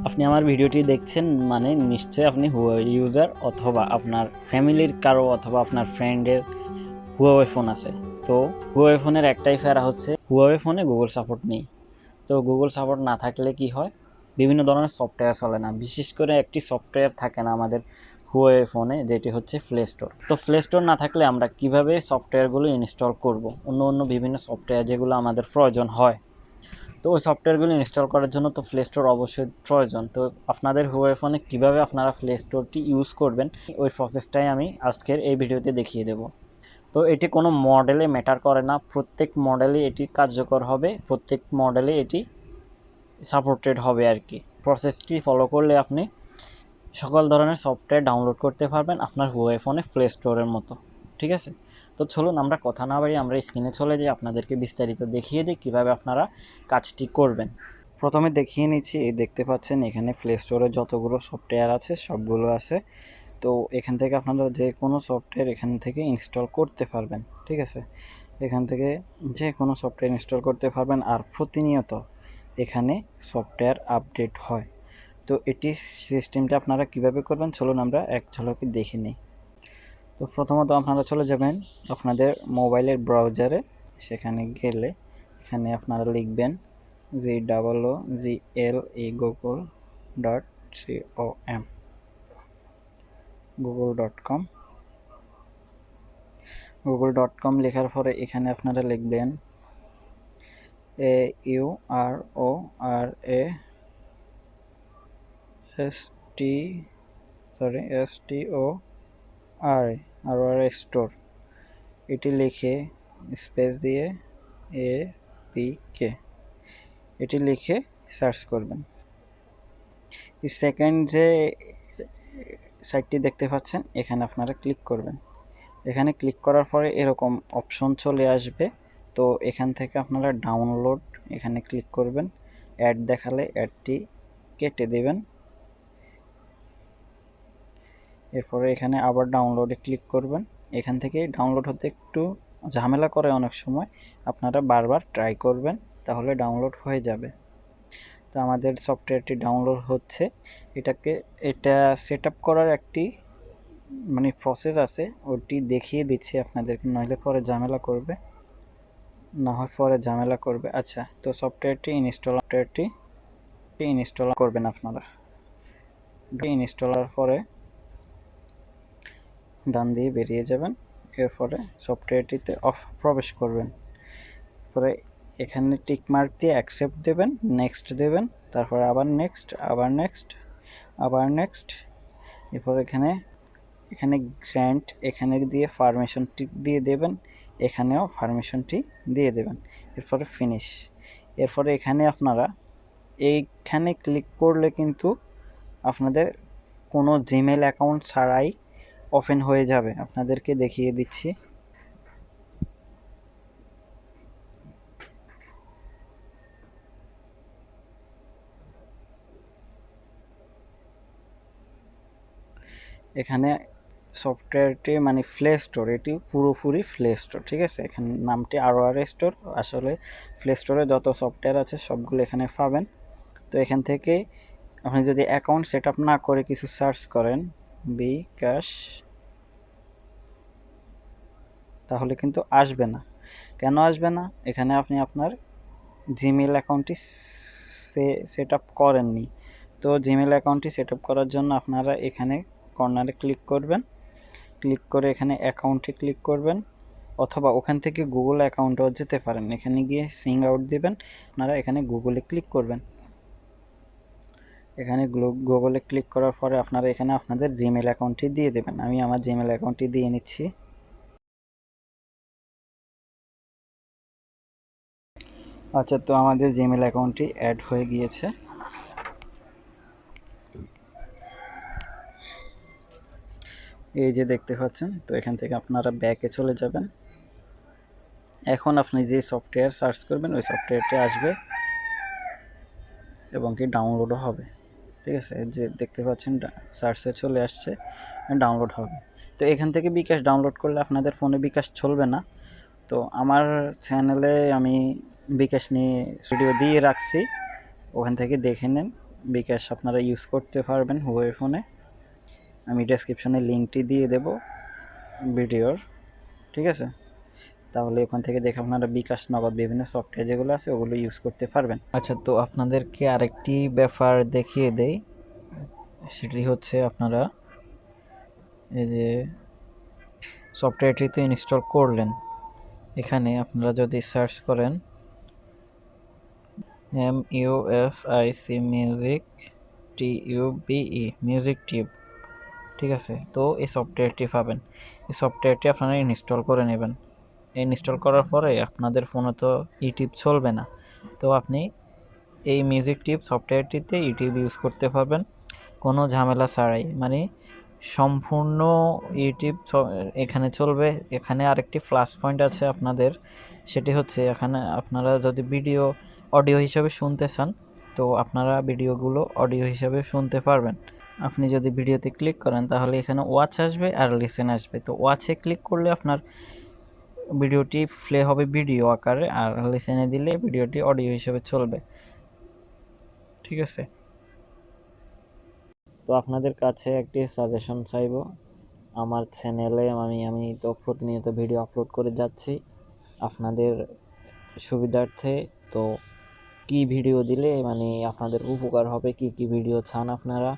আপনি আমার ভিডিওটি দেখছেন মানে নিশ্চয়ই আপনি হুয়াওয়ে ইউজার অথবা আপনার ফ্যামিলির কারো অথবা আপনার ফ্রেন্ডের হুয়াওয়ে ফোন আছে। তো হুয়াওয়ে ফোনের একটাই ফেরা হচ্ছে হুয়াওয়ে ফোনে গুগল সাপোর্ট নেই। তো গুগল সাপোর্ট না থাকলে কি হয়, বিভিন্ন ধরনের সফটওয়্যার চলে না। বিশেষ করে একটি সফটওয়্যার থাকে না আমাদের হুয়াওয়ে ফোনে, যেটি হচ্ছে প্লে স্টোর। তো প্লে স্টোর না থাকলে আমরা কিভাবে সফটওয়্যারগুলো ইনস্টল করব, অন্য বিভিন্ন সফটওয়্যার যেগুলো আমাদের প্রয়োজন হয়। তো ওই সফটওয়্যারগুলো ইনস্টল করার জন্য তো প্লে স্টোর অবশ্যই প্রয়োজন। তো আপনাদের হুয়াওয়ে ফোনে কীভাবে আপনারা প্লে স্টোরটি ইউজ করবেন, ওই প্রসেসটাই আমি আজকের এই ভিডিওতে দেখিয়ে দেব। তো এটি কোনো মডেলে ম্যাটার করে না, প্রত্যেক মডেলে এটি কার্যকর হবে, প্রত্যেক মডেলে এটি সাপোর্টেড হবে আর কি। প্রসেসটি ফলো করলে আপনি সকল ধরনের সফটওয়্যার ডাউনলোড করতে পারবেন আপনার হুয়াওয়ে ফোনে প্লে স্টোরের মতো। ঠিক আছে, তো চলুন আমরা কথা না বাড়িয়ে আমরা স্ক্রিনে চলে যাই, আপনাদেরকে বিস্তারিত দেখিয়ে দিই কীভাবে আপনারা কাজটি করবেন। প্রথমে দেখিয়ে নিচ্ছি, এই দেখতে পাচ্ছেন এখানে প্লে স্টোরে যতগুলো সফটওয়্যার আছে সবগুলো আছে। তো এখান থেকে আপনারা যে কোনো সফটওয়্যার এখান থেকে ইনস্টল করতে পারবেন। ঠিক আছে, এখান থেকে যে কোনো সফটওয়্যার ইনস্টল করতে পারবেন। আর প্রতিনিয়ত এখানে সফটওয়্যার আপডেট হয়। তো এটি সিস্টেমটা আপনারা কিভাবে করবেন চলুন আমরা এক ঝলকে দেখে নিই। তো প্রথমত আপনারা চলে যাবেন আপনাদের মোবাইলের ব্রাউজারে। সেখানে গেলে এখানে আপনারা লিখবেন google.com google.com লেখার পরে এখানে আপনারা লিখবেন স্টোর, এটি লিখে স্পেস দিয়ে APK এটি লিখে সার্চ করবেন। সেকেন্ড যে সাইটটি দেখতে পাচ্ছেন এখানে আপনারা ক্লিক করবেন। এখানে ক্লিক করার পরে এরকম অপশন চলে আসবে। তো এখান থেকে আপনারা ডাউনলোড এখানে ক্লিক করবেন। অ্যাড দেখালে অ্যাডটি কেটে দেবেন। এরপরে এখানে আবার ডাউনলোডে ক্লিক করবেন। এখান থেকে ডাউনলোড হতে একটু ঝামেলা করে অনেক সময়, আপনারা বারবার ট্রাই করবেন, তাহলে ডাউনলোড হয়ে যাবে। তো আমাদের সফটওয়্যারটি ডাউনলোড হচ্ছে। এটা সেট আপ করার একটি প্রসেস আছে, ওটি দেখিয়ে দিচ্ছি আপনাদেরকে, নইলে পরে ঝামেলা করবে। আচ্ছা, তো সফটওয়্যারটি ইনস্টল করবেন আপনারা। ইনস্টলার পরে ডান দিয়ে বেরিয়ে যাবেন। এরপরে সফটওয়্যারটিতে প্রবেশ করবেন। পরে এখানে টিক মার্ক দিয়ে অ্যাকসেপ্ট দেবেন, নেক্সট দেবেন, তারপরে আবার নেক্সট। এরপর এখানে গ্র্যান্ট এখানে দিয়ে পারমিশনটি দিয়ে দেবেন, এখানেও পারমিশনটি দিয়ে দেবেন। এরপরে ফিনিশ। এরপরে এখানে আপনারা এইখানে ক্লিক করলে কিন্তু আপনাদের কোনো জিমেল অ্যাকাউন্ট ছাড়াই ওপেন হয়ে যাবে। আপনাদেরকে দেখিয়ে দিচ্ছি। এখানে সফটওয়্যারটি প্লে স্টোর, এটি পুরোপুরি প্লে স্টোর। ঠিক আছে, এখানে নামটি আরওয়ারে স্টোর, আসলে প্লে স্টোরে যত সফটওয়্যার আছে সবগুলো এখানে পাবেন। তো এখান থেকে আপনি যদি অ্যাকাউন্ট সেট আপ না করে কিছু সার্চ করেন bkash, তাহলে কিন্তু আসবে না। কেন আসবে না? এখানে আপনি আপনার জিমেল অ্যাকাউন্টটি সেট আপ করেননি। তো জিমেল অ্যাকাউন্টটি সেট আপ করার জন্য আপনারা এখানে কর্নারে ক্লিক করবেন। ক্লিক করে এখানে অ্যাকাউন্টে ক্লিক করবেন, অথবা ওখান থেকে গুগল অ্যাকাউন্টেও যেতে পারেন। এখানে গিয়ে সিং আউট দিবেন, আপনারা এখানে গুগলে ক্লিক করবেন। এখানে গুগলে ক্লিক করার পরে আপনারা এখানে আপনাদের জিমেল অ্যাকাউন্টটি দিয়ে দেবেন। আমি আমার জিমেল অ্যাকাউন্টটি দিয়ে নিচ্ছি। আচ্ছা, তো আমাদের জিমেল অ্যাকাউন্টটি অ্যাড হয়ে গিয়েছে। এই যে দেখতে পাচ্ছেন। তো এখান থেকে আপনারা ব্যাকে চলে যাবেন। এখন আপনি যে সফটওয়্যার সার্চ করবেন ওই সফটওয়্যারটি আসবে এবং কি ডাউনলোডও হবে। ঠিক আছে, যে দেখতে পাচ্ছেন সার্চে চলে আসছে, ডাউনলোড হবে। তো এখান থেকে বিকাশ ডাউনলোড করলে আপনাদের ফোনে বিকাশ চলবে না। তো আমার চ্যানেলে আমি বিকাশ নিয়ে ভিডিও দিয়ে রাখছি, ওখান থেকে দেখে নেন। bkash আপনারা ইউজ করতে পারবেন Huawei ফোনে। আমি ডেসক্রিপশনে লিঙ্কটি দিয়ে দেব ভিডিওর, ঠিক আছে? তাহলে ওখান থেকে দেখে আপনারা bkash নগদ বিভিন্ন সফটওয়্যার যেগুলো আছে ওগুলো ইউজ করতে পারবেন। আচ্ছা, তো আপনাদেরকে আরেকটি ব্যাপার দেখিয়ে দেই, সেটি হচ্ছে আপনারা এই যে সফটওয়্যারটি তো ইনস্টল করলেন, এখানে আপনারা যদি সার্চ করেন MUSIC music TUBE music tube, ঠিক আছে? তো এই সফটওয়্যারটি পাবেন, এই সফটওয়্যারটি আপনারা ইনস্টল করে নেবেন। ইনস্টল করার পরে আপনাদের ফোনে তো ইউটিউব চলবে না, তো আপনি এই মিউজিক টিউব সফটওয়্যারটিতে ইউটিউব ইউজ করতে পারবেন কোনো ঝামেলা ছাড়াই, মানে সম্পূর্ণ ইউটিউব এখানে চলবে। এখানে আরেকটি প্লাস পয়েন্ট আছে আপনাদের, সেটি হচ্ছে এখানে আপনারা যদি ভিডিও অডিও হিসাবে শুনতে চান তো আপনারা ভিডিওগুলো অডিও হিসাবে শুনতে পারবেন। আপনি যদি ভিডিওতে ক্লিক করেন তাহলে এখানে ওয়াচ আসবে আর লিসেন আসবে। তো ওয়াচে ক্লিক করলে আপনার ভিডিওটি প্লে হবে ভিডিও আকারে, আর লিসেনে দিলে ভিডিওটি অডিও হিসাবে চলবে, ঠিক আছে? তো আপনাদের কাছে একটি সাজেশন চাইবো। আমার চ্যানেলে আমি তো প্রতিনিয়ত ভিডিও আপলোড করে যাচ্ছি আপনাদের সুবিধার্থে। তো কি ভিডিও দিলে মানে আপনাদের উপকার হবে, কি ভিডিও চান আপনারা,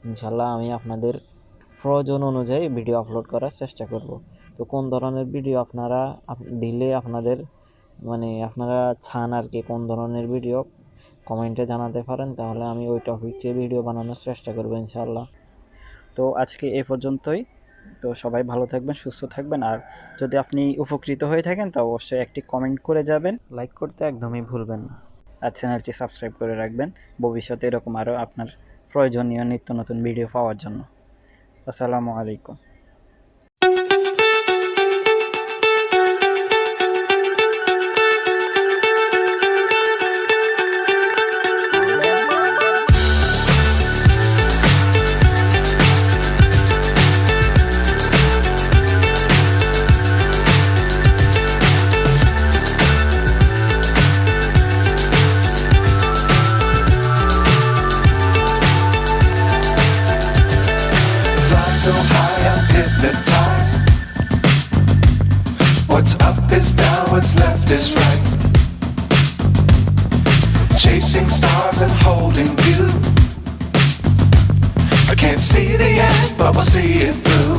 ইনশাল্লাহ আমি আপনাদের প্রয়োজন অনুযায়ী ভিডিও আপলোড করার চেষ্টা করব। তো কোন ধরনের ভিডিও আপনারা দিলে আপনাদের মানে আপনারা চান আর কি, কোন ধরনের ভিডিও কমেন্টে জানাতে পারেন, তাহলে আমি ওই টপিকে ভিডিও বানানোর চেষ্টা করব ইনশাল্লাহ। তো আজকে এই পর্যন্তই। তো সবাই ভালো থাকবেন, সুস্থ থাকবেন, আর যদি আপনি উপকৃত হয়ে থাকেন তো অবশ্যই একটি কমেন্ট করে যাবেন, লাইক করতে একদমই ভুলবেন না, আর চ্যানেলটি সাবস্ক্রাইব করে রাখবেন ভবিষ্যতে এরকম আরও আপনার প্রয়োজনীয় নিত্য নতুন ভিডিও পাওয়ার জন্য। আসসালামু আলাইকুম। So high I'm hypnotized. What's up is down, what's left is right. Chasing stars and holding you. I can't see the end, but we'll see it through.